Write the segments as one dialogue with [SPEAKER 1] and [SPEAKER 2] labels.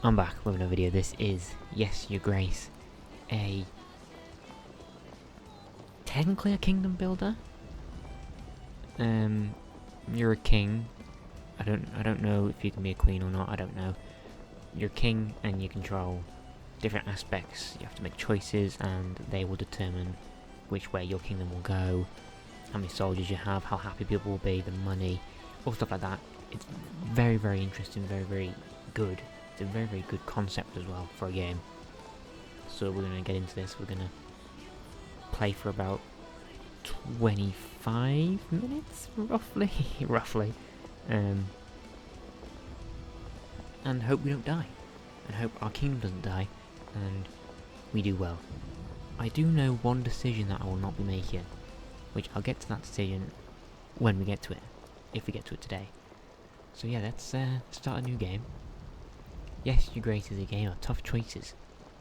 [SPEAKER 1] I'm back with another video. This is, yes, your grace, a technically a kingdom builder. You're a king. I don't know if you can be a queen or not. I don't know. You're a king and you control different aspects. You have to make choices, and they will determine which way your kingdom will go, how many soldiers you have, how happy people will be, the money, all stuff like that. It's very, very interesting, very, very good. It's a very, very good concept as well for a game. So we're going to get into this. We're going to play for about 25 minutes, roughly. roughly. And hope we don't die. And hope our kingdom doesn't die. And we do well. I do know one decision that I will not be making, which I'll get to that decision when we get to it. If we get to it today. So yeah, let's start a new game. Yes, Your Grace is a game of tough choices.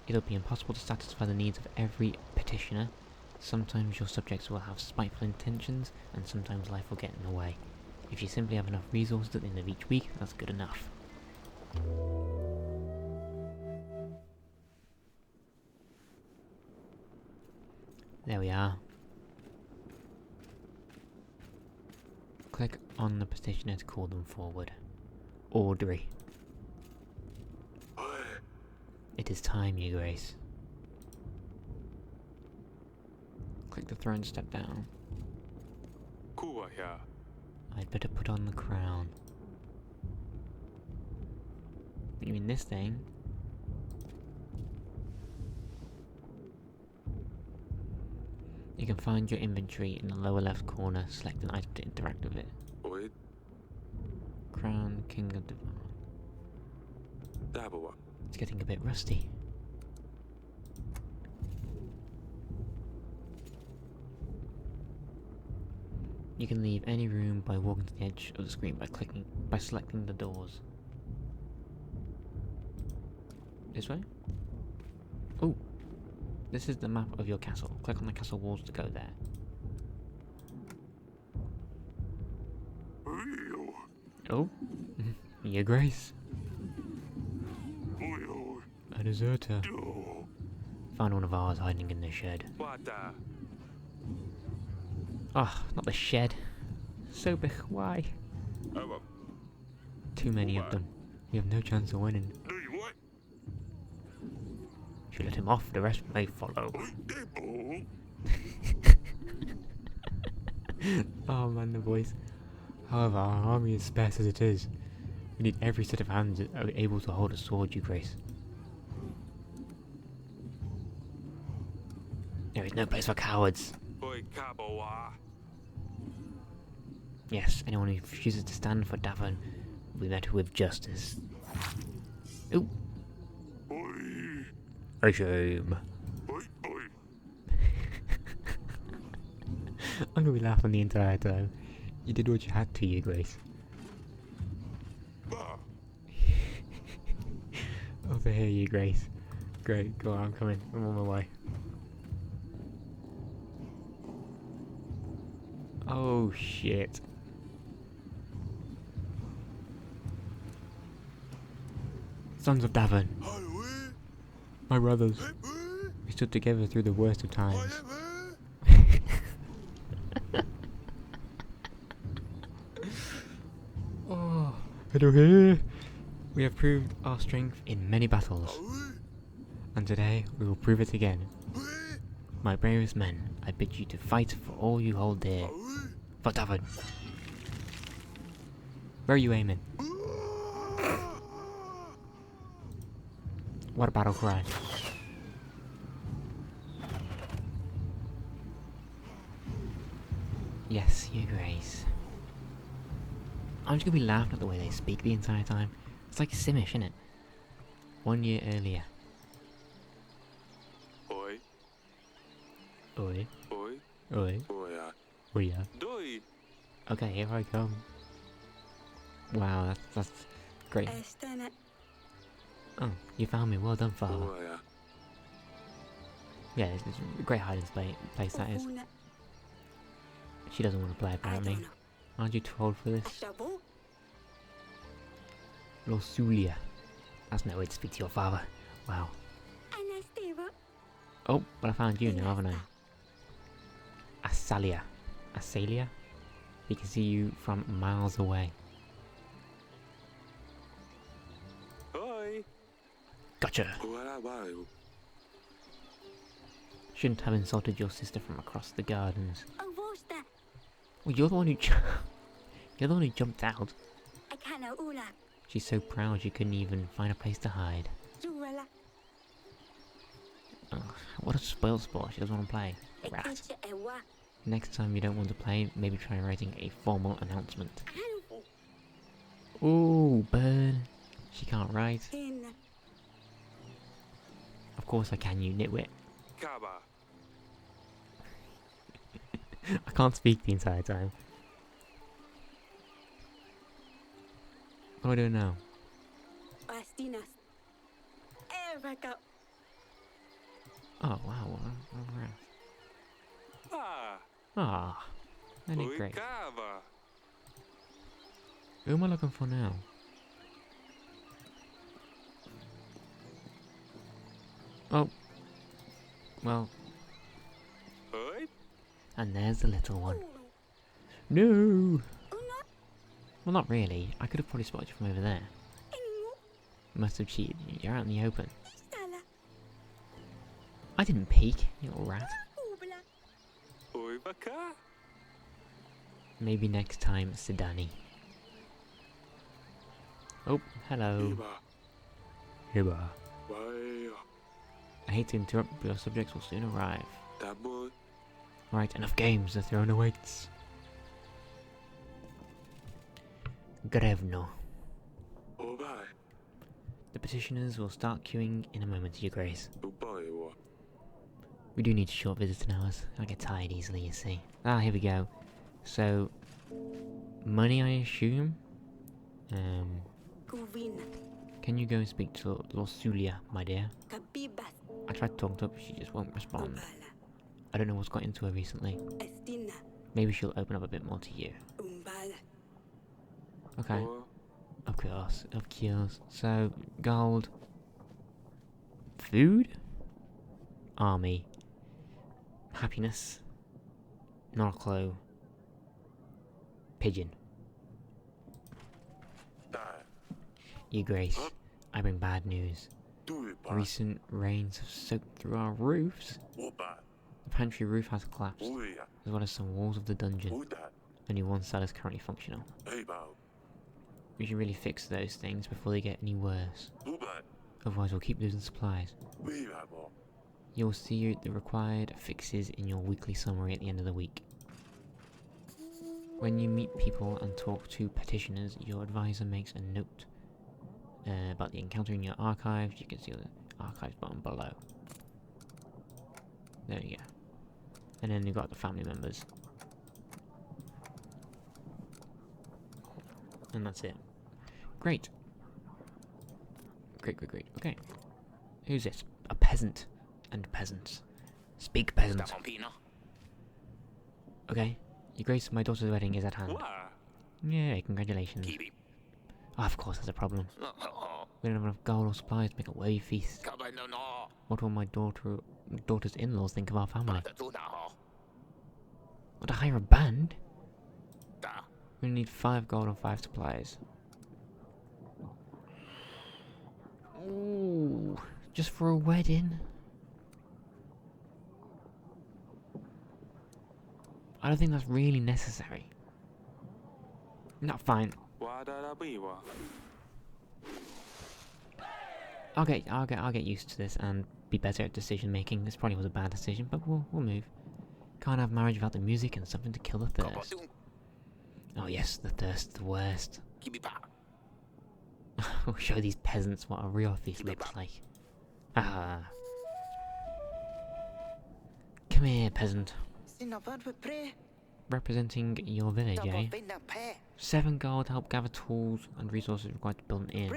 [SPEAKER 1] It'll be impossible to satisfy the needs of every petitioner. Sometimes your subjects will have spiteful intentions, and sometimes life will get in the way. If you simply have enough resources at the end of each week, that's good enough. There we are. Click on the petitioner to call them forward. Audrey. It is time, Your Grace. Click the throne to step down. I'd better put on the crown. You mean this thing? You can find your inventory in the lower left corner. Select an item to interact with it. Crown, King of Divine. It's getting a bit rusty. You can leave any room by walking to the edge of the screen by selecting the doors. This way? Oh! This is the map of your castle. Click on the castle walls to go there. Oh? Your Grace. A deserter. Found one of ours hiding in the shed. Oh, not the shed. Sobich, why? Too many of them. We have no chance of winning. If you let him off, the rest may follow. Oh man, the voice. However, our army is sparse as it is. We need every set of hands able to hold a sword, Your Grace. There is no place for cowards. Yes, anyone who refuses to stand for Davon will be met with justice. Ooh. A shame. I'm gonna be laughing the entire time. You did what you had to, Your Grace. Over here, Your Grace. Great, go on, I'm coming. I'm on my way. Oh shit. Sons of Davon. My brothers. We stood together through the worst of times. Oh, hello here. We have proved our strength in many battles. And today we will prove it again. My bravest men, I bid you to fight for all you hold dear. For Davon. Where are you aiming? What a battle cry. Yes, Your Grace. I'm just gonna be laughing at the way they speak the entire time. It's like Simish, isn't it? 1 year earlier.
[SPEAKER 2] Oi.
[SPEAKER 1] Oi.
[SPEAKER 2] Oi.
[SPEAKER 1] Oi.
[SPEAKER 2] Oya.
[SPEAKER 1] Oh yeah.
[SPEAKER 2] Doi.
[SPEAKER 1] Okay, here I come. Wow, that's great. Oh, you found me. Well done, Father.
[SPEAKER 2] Oya.
[SPEAKER 1] Yeah, it's a great hiding place that is. She doesn't want to play apparently. Aren't you too old for this? Losulia. That's no way to speak to your father. Wow.
[SPEAKER 2] Anasteva.
[SPEAKER 1] Oh, well I found you now, haven't I? Asalia. Asalia? He can see you from miles away.
[SPEAKER 3] Oi.
[SPEAKER 1] Gotcha! Shouldn't have insulted your sister from across the gardens.
[SPEAKER 2] Avosta.
[SPEAKER 1] Well, you're the one who you're the one who jumped out.
[SPEAKER 2] Akana ula.
[SPEAKER 1] She's so proud she couldn't even find a place to hide.
[SPEAKER 2] Juwala.
[SPEAKER 1] Ugh, what a spoiled sport. She doesn't want to play. Rat.
[SPEAKER 2] Ekuche ewa.
[SPEAKER 1] Next time you don't want to play, maybe try writing a formal announcement.
[SPEAKER 2] Alvo.
[SPEAKER 1] Ooh, bird. She can't write.
[SPEAKER 2] In.
[SPEAKER 1] Of course I can, you nitwit.
[SPEAKER 3] Kaba.
[SPEAKER 1] I can't speak the entire time. What do I do now?
[SPEAKER 2] Pastinas. Evaka.
[SPEAKER 1] Oh, wow. What a rat.
[SPEAKER 3] Ah.
[SPEAKER 1] Ah. Isn't it
[SPEAKER 3] Oi
[SPEAKER 1] great?
[SPEAKER 3] kaba.
[SPEAKER 1] Who am I looking for now? Oh. Well,
[SPEAKER 3] Oi.
[SPEAKER 1] and there's the little one.
[SPEAKER 2] Ulu.
[SPEAKER 1] No!
[SPEAKER 2] Una.
[SPEAKER 1] Well, not really. I could have probably spotted you from over there.
[SPEAKER 2] Inu.
[SPEAKER 1] You must have cheated. You're out in the open.
[SPEAKER 2] Istala.
[SPEAKER 1] I didn't peek, you little rat.
[SPEAKER 2] Ubla.
[SPEAKER 3] Oi baka.
[SPEAKER 1] Maybe next time, Sidani. Oh, hello. Hiba.
[SPEAKER 3] Why?
[SPEAKER 1] I hate to interrupt, but your subjects will soon arrive.
[SPEAKER 3] Double.
[SPEAKER 1] Right, enough games. The throne awaits. Grevno.
[SPEAKER 3] Oh bye.
[SPEAKER 1] The petitioners will start queuing in a moment, Your Grace.
[SPEAKER 3] Bye.
[SPEAKER 1] We do need short visiting hours. I get tired easily, you see. Ah, here we go. So, money, I assume?
[SPEAKER 2] Kuvina.
[SPEAKER 1] Can you go and speak to Lorsulia, my dear?
[SPEAKER 2] Kabibas.
[SPEAKER 1] I tried to talk to her, but she just won't respond.
[SPEAKER 2] Ubala.
[SPEAKER 1] I don't know what's got into her recently.
[SPEAKER 2] Estina.
[SPEAKER 1] Maybe she'll open up a bit more to you.
[SPEAKER 2] Umbala.
[SPEAKER 1] Okay.
[SPEAKER 3] Oh.
[SPEAKER 1] Of course, of course. So, gold. Food? Army. Happiness. Norclo. Pigeon. Your Grace, I bring bad news. Recent rains have soaked through our roofs. The pantry roof has collapsed, as well as some walls of the dungeon. Only one cell is currently functional. We should really fix those things before they get any worse. Otherwise we'll keep losing supplies. You'll see the required fixes in your weekly summary at the end of the week. When you meet people and talk to petitioners, your advisor makes a note about the encounter in your archives. You can see the archives button below. There we go. And then you've got the family members. And that's it. Great. Great, great, great. Okay. Who's this? A peasant. And peasants. Speak, peasant. Okay. Your Grace, my daughter's wedding is at hand. Yay, congratulations. Oh, of course, that's a problem. We don't have enough gold or supplies to make a worthy feast. What will my daughter's in-laws think of our family? What, to hire a band? We need 5 gold and 5 supplies. Ooh, just for a wedding? I don't think that's really necessary. Not fine. I'll get used to this and be better at decision making. This probably was a bad decision, but we'll move. Can't have marriage without the music and something to kill the thirst. Oh yes, the thirst, the worst. We'll show these peasants what a real feast looks like. Ah. Come here, peasant. Representing your village, eh? 7 gold to help gather tools and resources required to build an inn.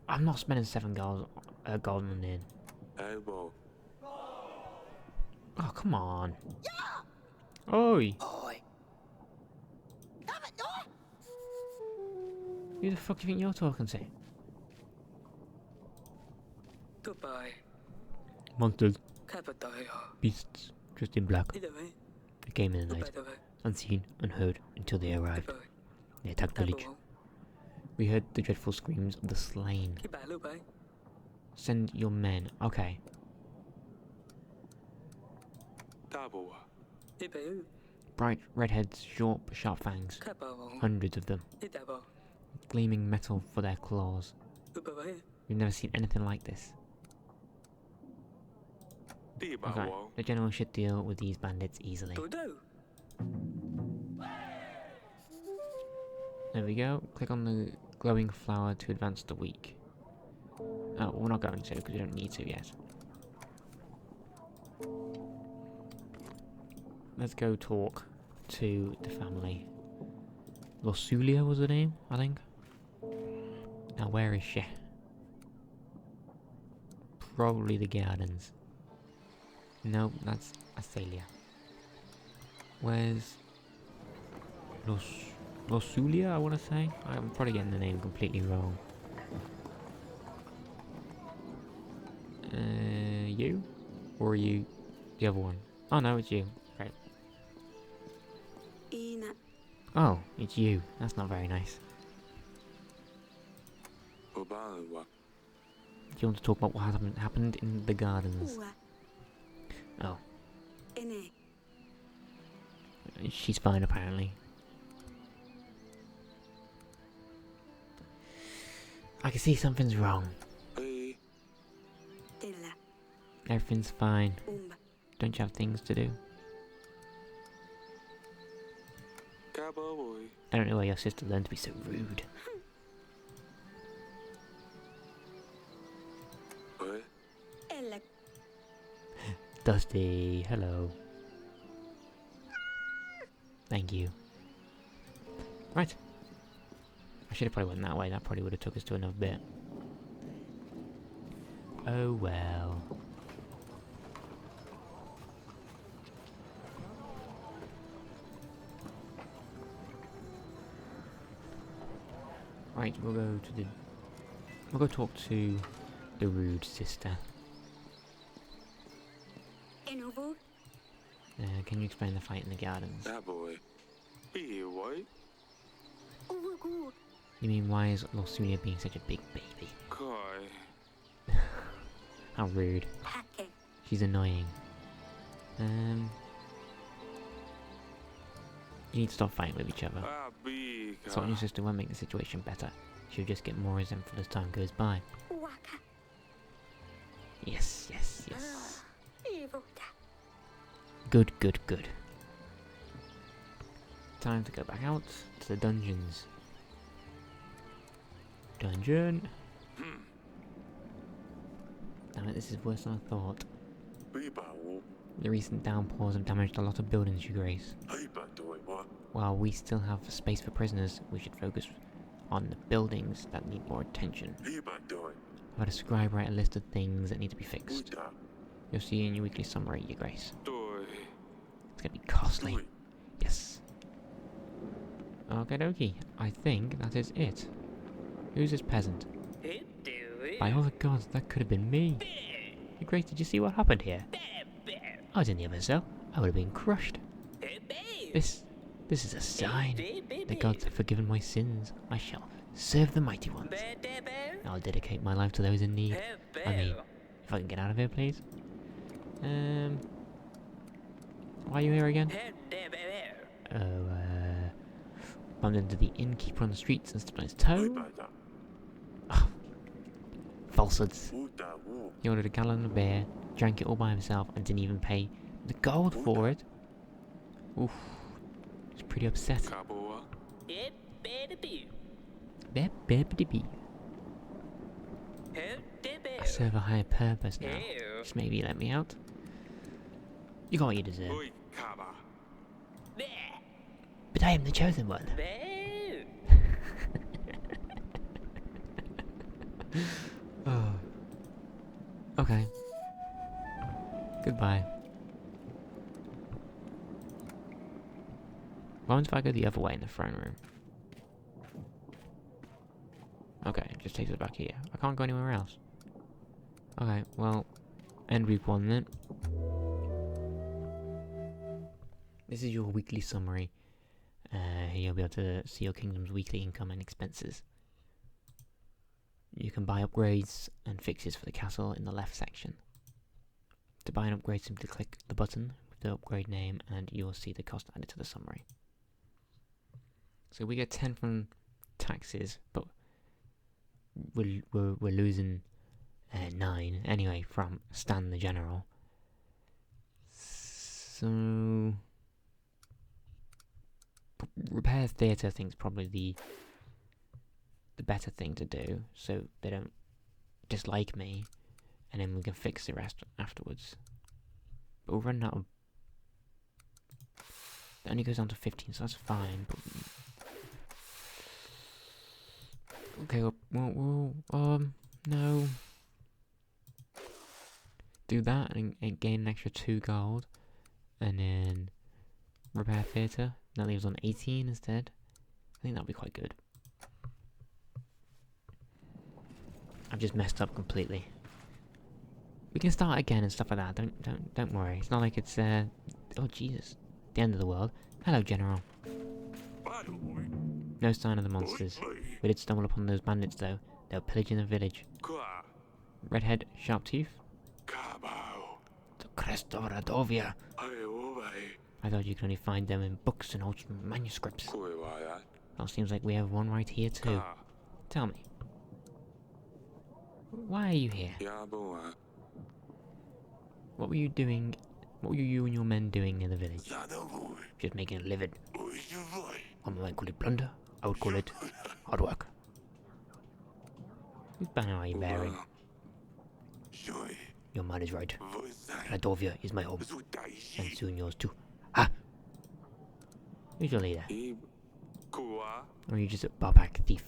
[SPEAKER 1] I'm not spending 7 gold on an inn. Oh, come on. Oi! Who the fuck do you think you're talking to?
[SPEAKER 4] Goodbye.
[SPEAKER 1] Monsters,
[SPEAKER 4] Capitao.
[SPEAKER 1] beasts, dressed in black.
[SPEAKER 4] Either way.
[SPEAKER 1] They came in the night,
[SPEAKER 4] Goodbye.
[SPEAKER 1] unseen, unheard, until they arrived.
[SPEAKER 4] Goodbye.
[SPEAKER 1] They attacked the village. We heard the dreadful screams of the slain.
[SPEAKER 4] Goodbye, Lubai.
[SPEAKER 1] Send your men. Okay.
[SPEAKER 3] Taboa.
[SPEAKER 4] Ibe.
[SPEAKER 1] Bright redheads, short, sharp fangs.
[SPEAKER 4] Capao.
[SPEAKER 1] Hundreds of them.
[SPEAKER 4] Itabo.
[SPEAKER 1] Gleaming metal for their claws.
[SPEAKER 4] Goodbye.
[SPEAKER 1] We've never seen anything like this. Okay.
[SPEAKER 3] Tibawa.
[SPEAKER 1] The general should deal with these bandits easily.
[SPEAKER 4] Dodo.
[SPEAKER 1] There we go. Click on the glowing flower to advance the week. Oh, we're not going to because we don't need to yet. Let's go talk to the family. Losulia was the name, I think. Now where is she? Probably the gardens. No, that's Astalia. Where's Losulia, I want to say? I'm probably getting the name completely wrong. You? Or are you the other one? Oh no, it's you. Right.
[SPEAKER 2] Ina.
[SPEAKER 1] Oh, it's you. That's not very nice.
[SPEAKER 3] Obanwa.
[SPEAKER 1] Do you want to talk about what happened in the gardens?
[SPEAKER 2] Ua.
[SPEAKER 1] Oh,
[SPEAKER 2] Ene.
[SPEAKER 1] she's fine apparently. I can see something's wrong.
[SPEAKER 3] Hey.
[SPEAKER 2] Tela.
[SPEAKER 1] Everything's fine.
[SPEAKER 2] Umba.
[SPEAKER 1] Don't you have things to do?
[SPEAKER 3] Caboboy.
[SPEAKER 1] I don't know why your sister learned to be so rude.
[SPEAKER 3] What?
[SPEAKER 2] Ella.
[SPEAKER 1] Dusty, hello. Thank you. Right. I should have probably went that way. That probably would have took us to another bit. Oh well. Right, we'll go talk to the rude sister.
[SPEAKER 2] Enovo.
[SPEAKER 1] Can you explain the fight in the gardens?
[SPEAKER 3] That boy. Be white.
[SPEAKER 2] Uvugu.
[SPEAKER 1] You mean why is Losulia being such a big baby?
[SPEAKER 3] Kai.
[SPEAKER 1] How rude.
[SPEAKER 2] Hake.
[SPEAKER 1] She's annoying. You need to stop fighting with each other.
[SPEAKER 3] Ah, big.
[SPEAKER 1] Assaulting your sister won't make the situation better. She'll just get more resentful as time goes by.
[SPEAKER 2] Waka.
[SPEAKER 1] Yes, yes, yes.
[SPEAKER 2] Evota.
[SPEAKER 1] Good, good, good. Time to go back out to the dungeons. Dungeon! Damn it, this is worse than I thought. The recent downpours have damaged a lot of buildings, Your Grace. While we still have space for prisoners, we should focus on the buildings that need more attention. I've had a scribe write a list of things that need to be fixed. You'll see in your weekly summary, Your Grace. It's gonna be costly. Yes. Okie dokie. I think that is it. Who's this peasant? By all the gods, that could have been me. Your Grace, did you see what happened here? I was in the other cell. I would have been crushed. This is a sign. The gods have forgiven my sins. I shall serve the mighty ones. I'll dedicate my life to those in need. I mean, if I can get out of here, please. Why are you here again? Bumped into the innkeeper on the streets and stepped on his toe. Oh, falsehoods. He ordered a gallon of beer, drank it all by himself, and didn't even pay the gold for it. Oof. He's pretty upset.
[SPEAKER 3] Caboa.
[SPEAKER 1] I serve a higher purpose now. Just maybe let me out. You got what you deserve.
[SPEAKER 3] Oi, Kaba.
[SPEAKER 1] But I am the chosen one. Oh. Okay. Goodbye. What happens if I go the other way in the throne room? Okay, it just takes us back here. I can't go anywhere else. Okay, well, end week 1 then. This is your weekly summary. You'll be able to see your kingdom's weekly income and expenses. You can buy upgrades and fixes for the castle in the left section. To buy an upgrade, simply click the button with the upgrade name and you'll see the cost added to the summary. So we get 10 from taxes, but we're losing 9 anyway from Stan the General. So repair theatre, I think, is probably the better thing to do, so they don't dislike me, and then we can fix the rest afterwards. But we're running out of... It only goes down to 15, so that's fine. But okay, well, no. Do that and gain an extra 2 gold, and then repair theatre. That leaves on 18 instead. I think that'll be quite good. I've just messed up completely. We can start again and stuff like that. Don't worry. It's not like it's oh Jesus, the end of the world. Hello, General. No sign of the monsters. We did stumble upon those bandits though. They were pillaging the village. Redhead, sharp tooth. The crest of Radovia. I thought you could only find them in books and old manuscripts. Well, seems like we have one right here too. Tell me, why are you here? What were you doing? What were you and your men doing in the village? Just making a living. One might call it plunder. I would call it hard work. Whose banner are you bearing? Your man is right. Radovia is my home, and soon yours too. Ha! Who's your leader? Or are you just a barback thief?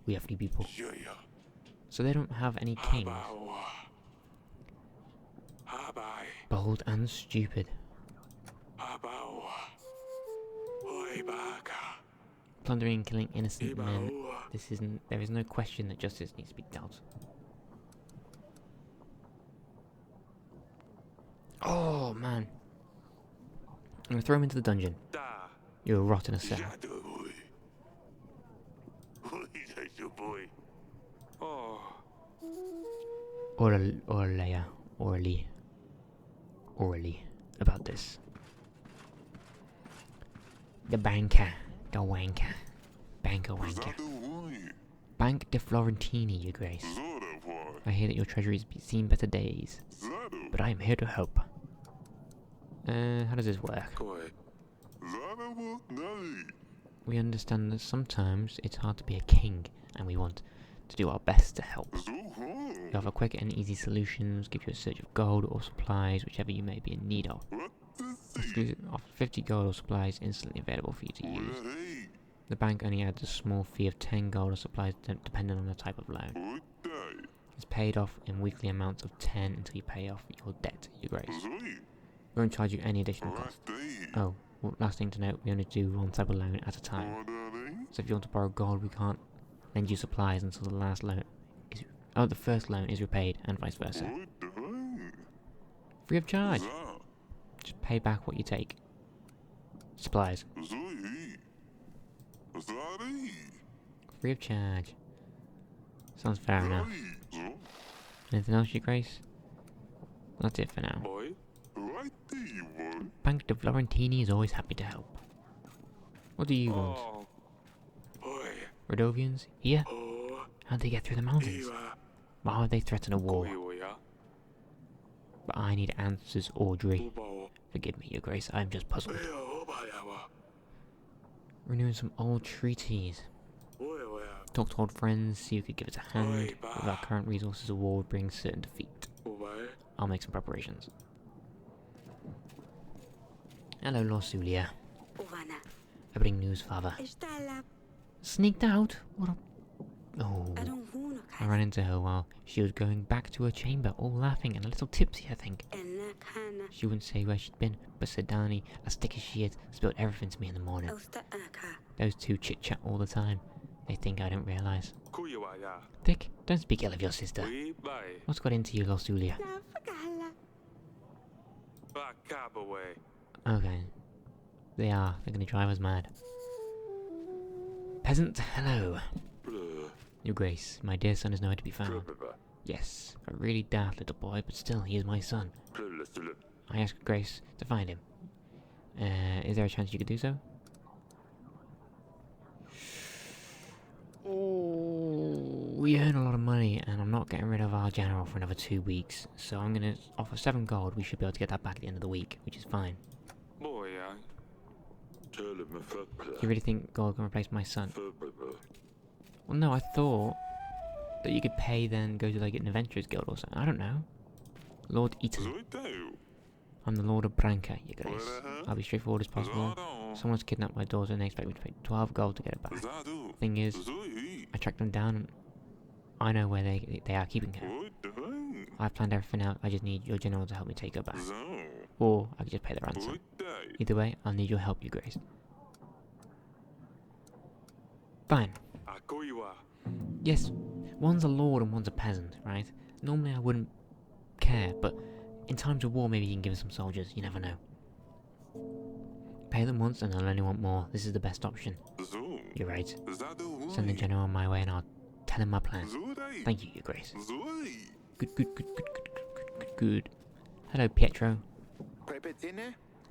[SPEAKER 1] We have 3 people. So they don't have any kings. Bold and stupid. Plundering and killing innocent men. There is no question that justice needs to be dealt. Oh man. I'm gonna throw him into the dungeon. You'll rot in a cell. Orally about this. The banker, the wanker, banker wanker. Bank de Florentini, your grace. I hear that your treasury has seen better days, but I am here to help. How does this work? We understand that sometimes it's hard to be a king, and we want to do our best to help. We offer quick and easy solutions, give you a search of gold or supplies, whichever you may be in need of. Exclusive offer 50 gold or supplies instantly available for you to use. The bank only adds a small fee of 10 gold or supplies depending on the type of loan. It's paid off in weekly amounts of 10 until you pay off your debt, your grace. We won't charge you any additional cost. Oh, well, last thing to note, we only do one type of loan at a time. So if you want to borrow gold, we can't lend you supplies until the last loan is... Oh, the first loan is repaid, and vice versa. Free of charge. Just pay back what you take. Supplies. Free of charge. Sounds fair enough. Anything else, your grace? That's it for now. Bank de Florentini is always happy to help. What do you want? Radovians? Here? How'd they get through the mountains? Why would they threaten a war? But I need answers, Audrey. Forgive me, your grace, I'm just puzzled. Renewing some old treaties. Talk to old friends, see who could give us a hand. With our current resources, a war would bring certain defeat. I'll make some preparations. Hello, Lord Sulia. I bring news, father. Sneaked out? What a... Oh. I ran into her while she was going back to her chamber, all laughing and a little tipsy, I think. She wouldn't say where she'd been, but Sedani, as thick as she is, spilled everything to me in the morning. Those two chit-chat all the time. they think I don't realise.
[SPEAKER 3] Kuiwaya.
[SPEAKER 1] Dick, don't speak ill of your sister.
[SPEAKER 3] We by.
[SPEAKER 1] What's got into you, Losulia?
[SPEAKER 2] Nafakala.
[SPEAKER 3] Bakabawe.
[SPEAKER 1] Okay. They're gonna drive us mad. Peasant, hello. Your Grace, my dear son is nowhere to be found. Yes, a really daft little boy, but still, he is my son. I ask Grace to find him. Is there a chance you could do so? Oh, we earn a lot of money, and I'm not getting rid of our general for another 2 weeks. So I'm gonna offer 7 gold. We should be able to get that back at the end of the week, which is fine.
[SPEAKER 3] Boy,
[SPEAKER 1] Do you really think gold can replace my son? Well, no, I thought that you could pay, then go to like an adventurers guild or something. I don't know. Lord Eaton. I'm the Lord of Branca, Your Grace. I'll be straightforward as possible. Someone's kidnapped my daughter and they expect me to pay 12 gold to get it back. Thing is, I tracked them down and I know where they are keeping her. I've planned everything out, I just need your general to help me take her back. Or I could just pay the ransom. Either way, I'll need your help, Your Grace. Fine. Yes, one's a lord and one's a peasant, right? Normally I wouldn't care, but in times of war maybe you can give us some soldiers, you never know. Pay them once and they'll only want more. This is the best option. You're right. Send the general on my way and I'll tell him my plan. Thank you, Your Grace. Good. Hello, Pietro.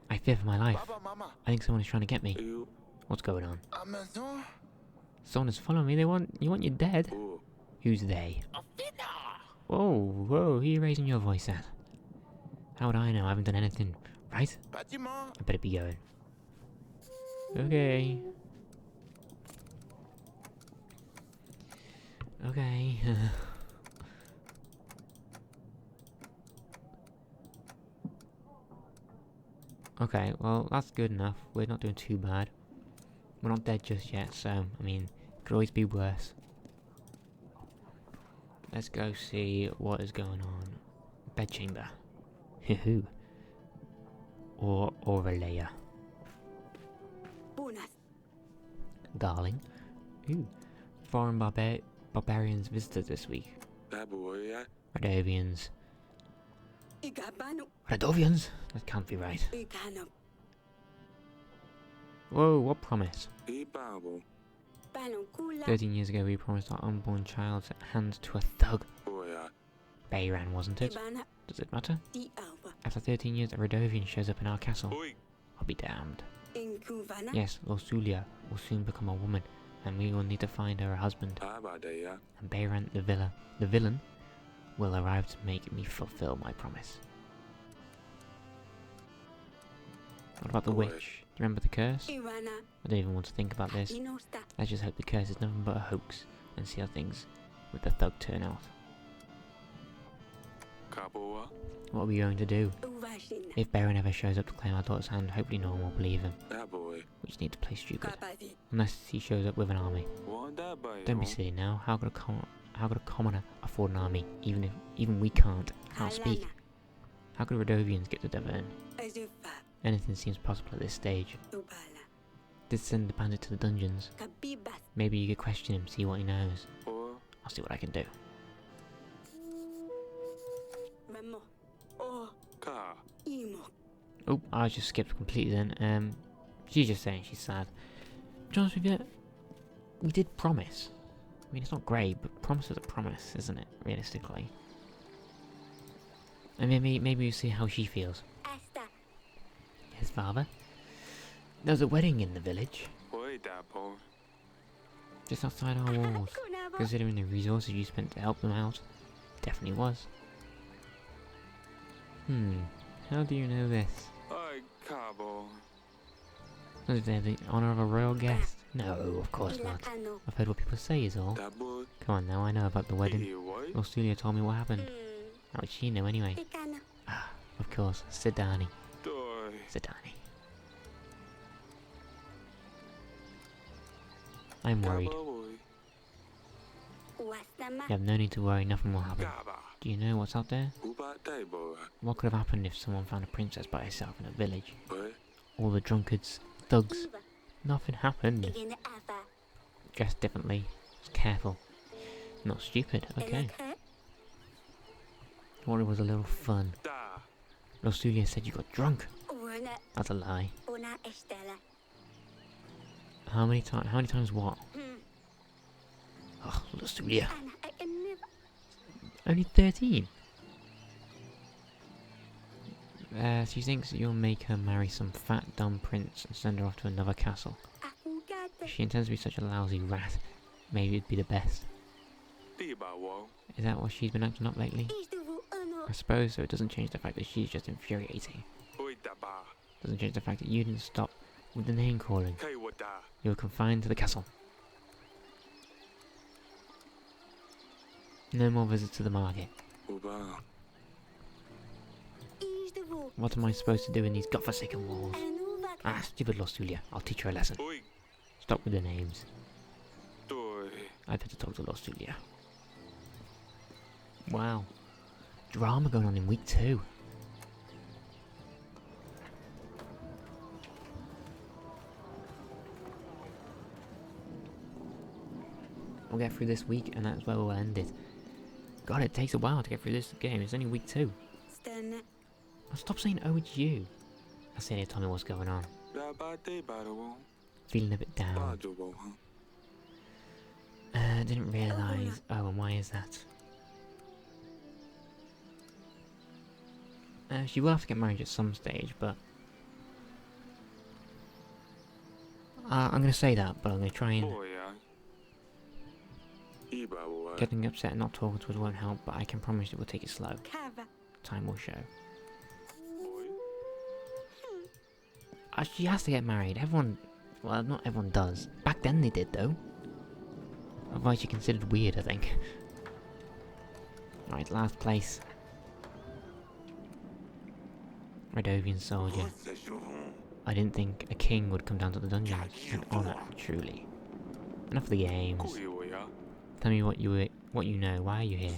[SPEAKER 1] I fear for my life. I think someone is trying to get me. What's going on? Someone is following me. You want you dead? Who's they? Whoa, who are you raising your voice at? How would I know? I haven't done anything, right? I better be going. Okay. Okay. Okay, well, that's good enough. We're not doing too bad. We're not dead just yet, so, I mean, it could always be worse. Let's go see what is going on. Bedchamber. Hoo-hoo. Or Aurelia.
[SPEAKER 2] Bunas.
[SPEAKER 1] Darling. Ooh. Foreign barbarians visited this week. Radovians.
[SPEAKER 2] Igabano.
[SPEAKER 1] Radovians? That can't be right.
[SPEAKER 2] Igano.
[SPEAKER 1] Whoa, what promise?
[SPEAKER 2] Panonkula.
[SPEAKER 1] 13 years ago we promised our unborn child hand to a thug. Bayran, wasn't it?
[SPEAKER 2] Ibana.
[SPEAKER 1] Does it matter?
[SPEAKER 2] Di alba.
[SPEAKER 1] After 13 years, a Radovian shows up in our castle. I'll be damned.
[SPEAKER 2] Inkuvana.
[SPEAKER 1] Yes, Losulia will soon become a woman, and we will need to find her a husband. And Bayran, the villain, will arrive to make me fulfill my promise. What about the witch? Do you remember the curse?
[SPEAKER 2] Ivana.
[SPEAKER 1] I don't even want to think about this.
[SPEAKER 2] Inosta.
[SPEAKER 1] Let's just hope the curse is nothing but a hoax, and see how things with the thug turn out. What are we going to do?
[SPEAKER 2] Uvashina.
[SPEAKER 1] If Bayran ever shows up to claim our daughter's hand, hopefully no one will believe him. We just need to play stupid.
[SPEAKER 2] Kapadi.
[SPEAKER 1] Unless he shows up with an army. Don't be silly now. How could a commoner afford an army? Even we can't speak. How could Radovians get to Devon?
[SPEAKER 2] Azufa.
[SPEAKER 1] Anything seems possible at this stage.
[SPEAKER 2] Ubala.
[SPEAKER 1] Did send the bandit to the dungeons.
[SPEAKER 2] Kabibas.
[SPEAKER 1] Maybe you could question him, see what he knows. I'll see what I can do.
[SPEAKER 2] Mamo. Oh. Imo.
[SPEAKER 1] Oh, I just skipped completely then. She's just saying she's sad. To be honest with you, we did promise. I mean, it's not great, but promise is a promise, isn't it? Realistically. And maybe we'll see how she feels.
[SPEAKER 2] Asta.
[SPEAKER 1] His father. There was a wedding in the village, just outside our walls.
[SPEAKER 2] Kunabo.
[SPEAKER 1] Considering the resources you spent to help them out, it definitely was. How do you know this? Was there the honour of a royal guest? No, of course not.
[SPEAKER 2] Ilakano.
[SPEAKER 1] I've heard what people say is all. Come on now, I know about the wedding. Losulia told me what happened. How would she know anyway?
[SPEAKER 2] Ikano.
[SPEAKER 1] Ah, of course, Sidani. Sidani. I'm worried.
[SPEAKER 2] Wastama.
[SPEAKER 1] You have no need to worry, nothing will happen. Do you know what's out there? What could have happened if someone found a princess by herself in a village? All the drunkards, thugs.
[SPEAKER 2] Iva.
[SPEAKER 1] Nothing happened.
[SPEAKER 2] Igina Ava.
[SPEAKER 1] dress differently. Just careful. Not stupid, okay. What was a little fun.
[SPEAKER 3] Da.
[SPEAKER 1] Losulia said you got drunk.
[SPEAKER 2] Una,
[SPEAKER 1] That's a lie.
[SPEAKER 2] una Estela.
[SPEAKER 1] How many times what?
[SPEAKER 2] Hmm.
[SPEAKER 1] Oh, Losulia.
[SPEAKER 2] Ana, I can never.
[SPEAKER 1] Only 13. She thinks you'll make her marry some fat dumb prince and send her off to another castle.
[SPEAKER 2] Aku gata.
[SPEAKER 1] If she intends to be such a lousy rat, maybe it'd be the best.
[SPEAKER 3] Di ba wo?
[SPEAKER 1] Is that what she's been acting up lately?
[SPEAKER 2] Is the wo ano?
[SPEAKER 1] I suppose so. It doesn't change the fact that she's just infuriating.
[SPEAKER 3] Oi da ba.
[SPEAKER 1] Doesn't change the fact that you didn't stop with the name calling.
[SPEAKER 3] Kai wo da.
[SPEAKER 1] You were confined to the castle. No more visits to the market.
[SPEAKER 3] Uba.
[SPEAKER 2] Is the wo?
[SPEAKER 1] What am I supposed to do in these godforsaken walls?
[SPEAKER 2] Anu va.
[SPEAKER 1] Ah, stupid Losulia. I'll teach her a lesson.
[SPEAKER 3] Oi.
[SPEAKER 1] Stop with the names.
[SPEAKER 3] Doi.
[SPEAKER 1] I better talk to Losulia. Wow. Drama going on in week 2. We'll get through this week and that's where we'll end it. God, it takes a while to get through this game. It's only week 2.
[SPEAKER 2] Stanna.
[SPEAKER 1] Oh, stop saying, oh, it's you. That's the only time what's going on.
[SPEAKER 3] Da ba de ba da wo.
[SPEAKER 1] Feeling a bit
[SPEAKER 3] Ba
[SPEAKER 1] down.
[SPEAKER 3] jo wo, huh?
[SPEAKER 1] Didn't realise. Oh, and why is that? She will have to get married at some stage, but... I'm gonna say that, but I'm gonna try and...
[SPEAKER 3] Boy, yeah. I ba wo.
[SPEAKER 1] Getting upset and not talking to us won't help, but I can promise it will take it slow.
[SPEAKER 2] Kava.
[SPEAKER 1] Time will show.
[SPEAKER 3] Oi.
[SPEAKER 1] She has to get married. Everyone... Well, not everyone does. Back then they did, though. Otherwise you're considered weird, I think. Right, last place. Redovian soldier. I didn't think a king would come down to the dungeon. An honour, truly. Enough of the games.
[SPEAKER 3] Kui wo ya.
[SPEAKER 1] Tell me what you know. Why are you here?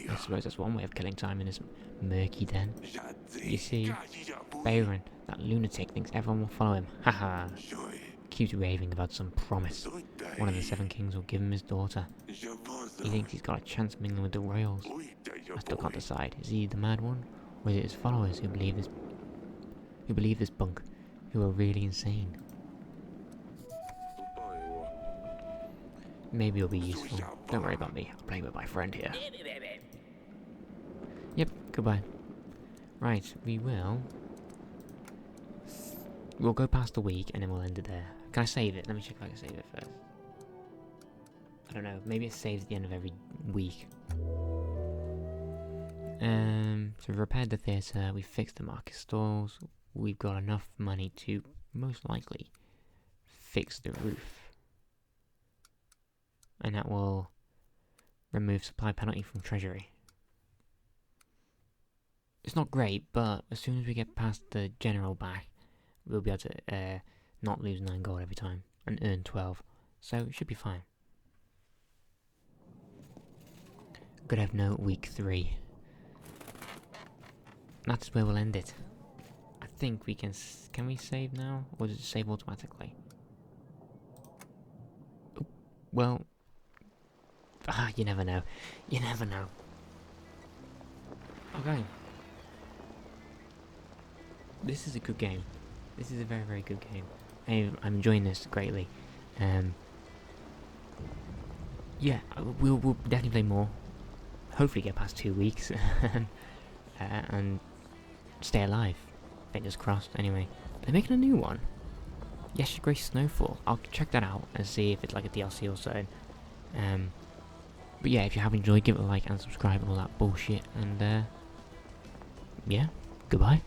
[SPEAKER 1] I suppose that's one way of killing time in this murky den. You see, Bayron, that lunatic, thinks everyone will follow him. Haha. Keeps raving about some promise. One of the 7 kings will give him his daughter. He thinks he's got a chance of mingling with the royals. I still can't decide. Is he the mad one, or is it his followers who believe this bunk, who are really insane?
[SPEAKER 3] Boy wo.
[SPEAKER 1] Maybe it'll be useful. Don't worry about me. I'll play with my friend here. Yep. Goodbye. Right. We'll go past the week and then we'll end it there. Can I save it? Let me check if I can save it first. I don't know. Maybe it saves at the end of every week. So we've repaired the theatre, we've fixed the market stalls, we've got enough money to most likely fix the roof. And that will remove supply penalty from treasury. It's not great, but as soon as we get past the general back, we'll be able to not lose 9 gold every time and earn 12. So it should be fine. Good have note week 3. That's where we'll end it. I think we can we save now? Or does it save automatically? Oop, well... you never know. You never know. Okay. This is a good game. This is a very, very good game. I'm enjoying this greatly. Yeah, we'll definitely play more. Hopefully get past 2 weeks. And stay alive. Fingers crossed, anyway. They're making a new one. Yes, Grace Snowfall. I'll check that out and see if it's like a DLC or so. But yeah, if you have enjoyed, give it a like and subscribe and all that bullshit. And yeah, goodbye.